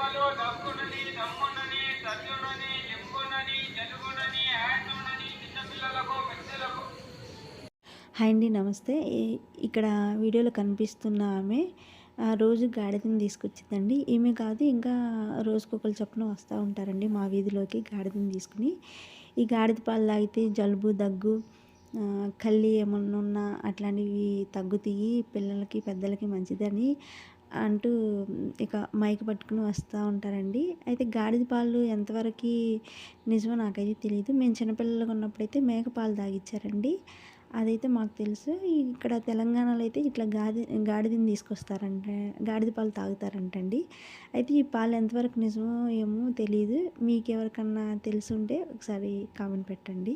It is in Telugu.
కృపలో దక్కునని, దమ్మునని, సత్యునని, లింబునని, జలుబునని, హ్యాండునని, చిన్నపిల్లలకు, పెద్దలకు. హాయ్ అండి, నమస్తే. ఇక్కడ వీడియోలో కనిపిస్తున్న ఆమె రోజు గాడిదని తీసుకొచ్చిందండి. ఈమె కాదు, ఇంకా రోజుకొకరు చొప్పున వస్తూ ఉంటారండి మా వీధిలోకి గాడిదని తీసుకుని. ఈ గాడిద పాలు తాగితే జలుబు, దగ్గు, కళ్ళి ఏమన్నా ఉన్నా అట్లాంటివి తగ్గుతాయి, పిల్లలకి పెద్దలకి మంచిదని అంటూ ఇక మైక్ పట్టుకుని వస్తూ ఉంటారండి. అయితే గాడిద పాలు ఎంతవరకు నిజమో నాకైతే తెలియదు. మేము చిన్నపిల్లలుగా ఉన్నప్పుడైతే మేక పాలు తాగిచ్చారండి. అదైతే మాకు తెలుసు. ఇక్కడ తెలంగాణలో అయితే ఇట్లా గాడిదని తీసుకొస్తారంట, గాడిద పాలు తాగుతారంటండి. అయితే ఈ పాలు ఎంతవరకు నిజమో ఏమో తెలీదు. మీకెవరికన్నా తెలుసుంటే ఒకసారి కామెంట్ పెట్టండి.